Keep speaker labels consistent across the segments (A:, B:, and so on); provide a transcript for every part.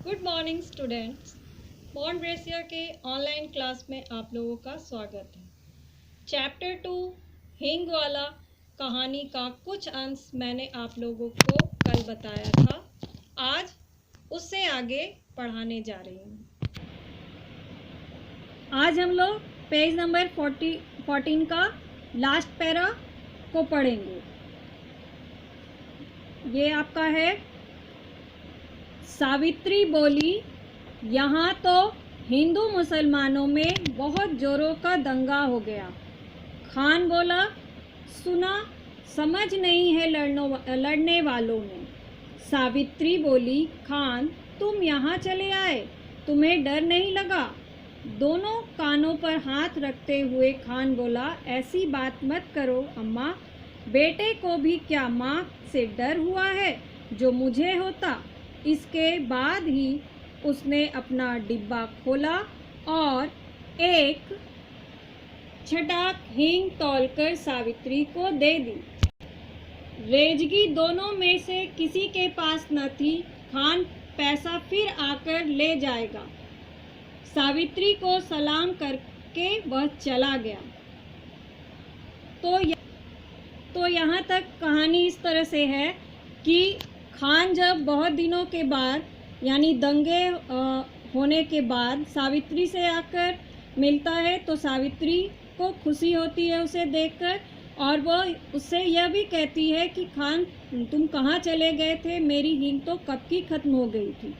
A: Good morning students. Bond brassiere के online class में आप लोगों का स्वागत है। चैप्टर 2 हिंग वाला कहानी का कुछ अंश मैंने आप लोगों को कल बताया था। आज उससे आगे पढ़ाने जा रही हूँ। आज हम लोग पेज नंबर 14 का लास्ट पैरा को पढ़ेंगे। ये आपका है। सावित्री बोली, यहाँ तो हिंदू मुसलमानों में बहुत जोरों का दंगा हो गया। खान बोला, सुना समझ नहीं है लड़ने वालों में। सावित्री बोली, खान तुम यहाँ चले आए, तुम्हें डर नहीं लगा? दोनों कानों पर हाथ रखते हुए खान बोला, ऐसी बात मत करो अम्मा, बेटे को भी क्या माँ से डर हुआ है जो मुझे होता। इसके बाद ही उसने अपना डिब्बा खोला और एक छटाक हींग तौलकर सावित्री को दे दी। रेजगी दोनों में से किसी के पास न थी। खान पैसा फिर आकर ले जाएगा। सावित्री को सलाम करके वह चला गया। तो यहाँ तक कहानी इस तरह से है कि खान जब बहुत दिनों के बाद यानी दंगे होने के बाद सावित्री से आकर मिलता है तो सावित्री को खुशी होती है उसे देखकर, और वह उससे यह भी कहती है कि खान तुम कहाँ चले गए थे, मेरी हींग तो कब की खत्म हो गई थी।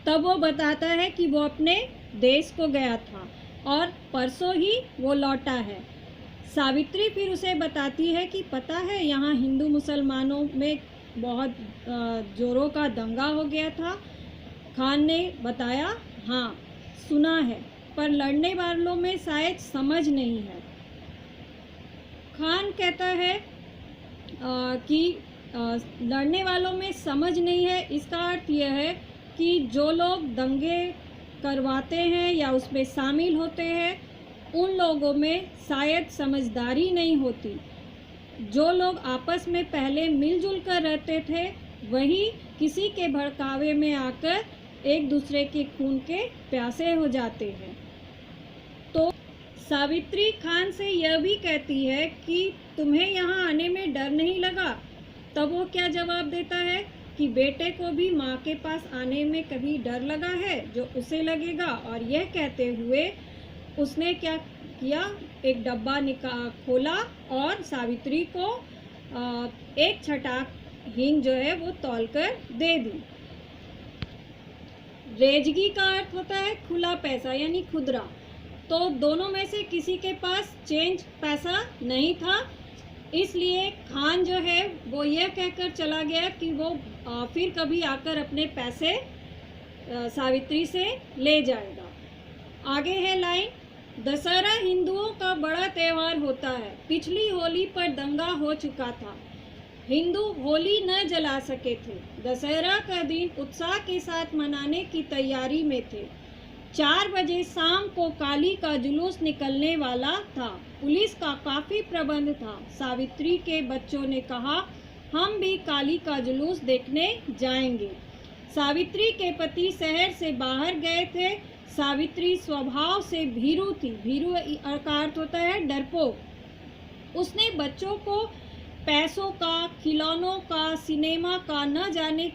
A: तब वो बताता है कि वो अपने देश को गया था और परसों ही वो लौटा है। सावित्री फिर उसे बताती है कि पता है यहाँ हिंदू मुसलमानों में बहुत जोरों का दंगा हो गया था। खान ने बताया, हाँ सुना है, पर लड़ने वालों में शायद समझ नहीं है। खान कहता है कि लड़ने वालों में समझ नहीं है, इसका अर्थ यह है कि जो लोग दंगे करवाते हैं या उसमें शामिल होते हैं उन लोगों में शायद समझदारी नहीं होती। जो लोग आपस में पहले मिलजुल कर रहते थे वही किसी के भड़कावे में आकर एक दूसरे के खून के प्यासे हो जाते हैं। तो सावित्री खान से यह भी कहती है कि तुम्हें यहाँ आने में डर नहीं लगा? तब वो क्या जवाब देता है कि बेटे को भी माँ के पास आने में कभी डर लगा है जो उसे लगेगा। और यह कहते हुए उसने क्या किया, एक डब्बा खोला और सावित्री को एक छटाक हींग जो है वो तौलकर दे दी। रेजगी का अर्थ होता है खुला पैसा यानी खुदरा। तो दोनों में से किसी के पास चेंज पैसा नहीं था, इसलिए खान जो है वो यह कहकर चला गया कि वो फिर कभी आकर अपने पैसे सावित्री से ले जाएगा। आगे है लाइन, दशहरा हिंदुओं का बड़ा त्यौहार होता है। पिछली होली पर दंगा हो चुका था, हिंदू होली न जला सके थे। दशहरा का दिन उत्साह के साथ मनाने की तैयारी में थे। 4 बजे शाम को काली का जुलूस निकलने वाला था। पुलिस का काफी प्रबंध था। सावित्री के बच्चों ने कहा, हम भी काली का जुलूस देखने जाएंगे। सावित्री के पति शहर से बाहर गए थे। सावित्री स्वभाव से भीरू थी। भीरू का अर्थ होता है डरपोक। उसने बच्चों को पैसों का, खिलौनों का, सिनेमा का न जाने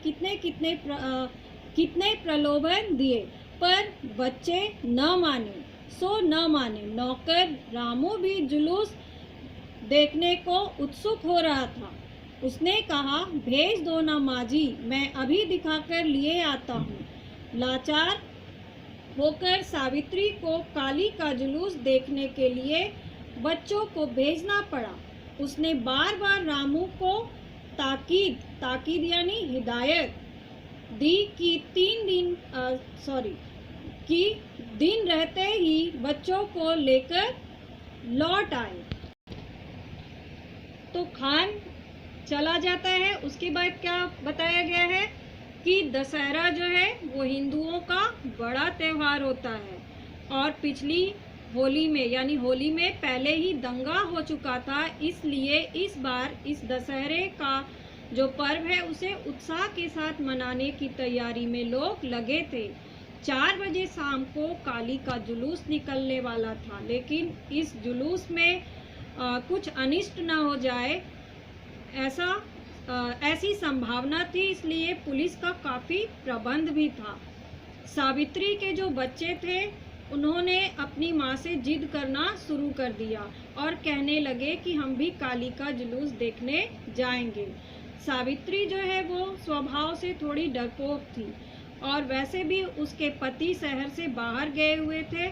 A: कितने प्रलोभन दिए, पर बच्चे न माने सो न माने। नौकर रामू भी जुलूस देखने को उत्सुक हो रहा था। उसने कहा, भेज दो ना माँ जी, मैं अभी दिखाकर लिए आता हूँ। लाचार होकर सावित्री को काली का जुलूस देखने के लिए बच्चों को भेजना पड़ा। उसने बार बार रामू को ताकीद यानी हिदायत दी कि दिन रहते ही बच्चों को लेकर लौट आए। तो खान चला जाता है। उसके बाद क्या बताया गया है कि दशहरा जो है वो हिंदुओं का बड़ा त्यौहार होता है और पिछली होली में यानी होली में पहले ही दंगा हो चुका था, इसलिए इस बार इस दशहरे का जो पर्व है उसे उत्साह के साथ मनाने की तैयारी में लोग लगे थे। 4 बजे शाम को काली का जुलूस निकलने वाला था, लेकिन इस जुलूस में कुछ अनिष्ट न हो जाए ऐसी संभावना थी, इसलिए पुलिस का काफ़ी प्रबंध भी था। सावित्री के जो बच्चे थे उन्होंने अपनी माँ से जिद करना शुरू कर दिया और कहने लगे कि हम भी काली का जुलूस देखने जाएंगे। सावित्री जो है वो स्वभाव से थोड़ी डरपोक थी और वैसे भी उसके पति शहर से बाहर गए हुए थे,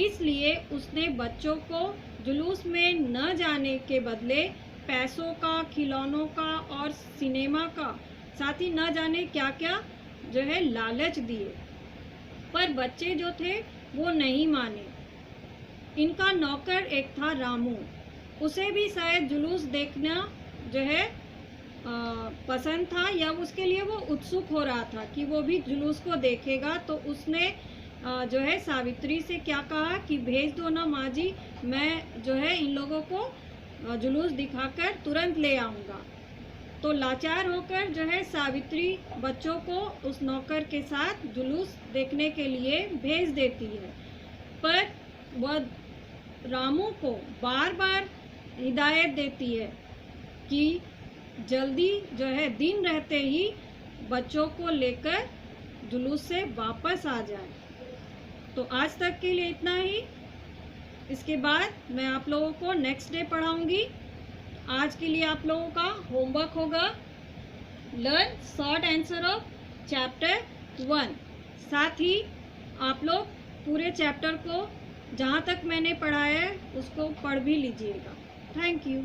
A: इसलिए उसने बच्चों को जुलूस में न जाने के बदले पैसों का, खिलौनों का और सिनेमा का, साथ ही न जाने क्या क्या जो है लालच दिए। पर बच्चे जो थे वो नहीं माने। इनका नौकर एक था रामू, उसे भी शायद जुलूस देखना जो है पसंद था या उसके लिए वो उत्सुक हो रहा था कि वो भी जुलूस को देखेगा। तो उसने जो है सावित्री से क्या कहा कि भेज दो ना माँ जी, मैं जो है इन लोगों को जुलूस दिखाकर तुरंत ले आऊँगा। तो लाचार होकर जो है सावित्री बच्चों को उस नौकर के साथ जुलूस देखने के लिए भेज देती है, पर वह रामू को बार बार हिदायत देती है कि जल्दी जो है दिन रहते ही बच्चों को लेकर जुलूस से वापस आ जाए। तो आज तक के लिए इतना ही। इसके बाद मैं आप लोगों को नेक्स्ट डे पढ़ाऊँगी। आज के लिए आप लोगों का होमवर्क होगा learn short answer of chapter 1। साथ ही आप लोग पूरे चैप्टर को जहाँ तक मैंने पढ़ाया है उसको पढ़ भी लीजिएगा। Thank you.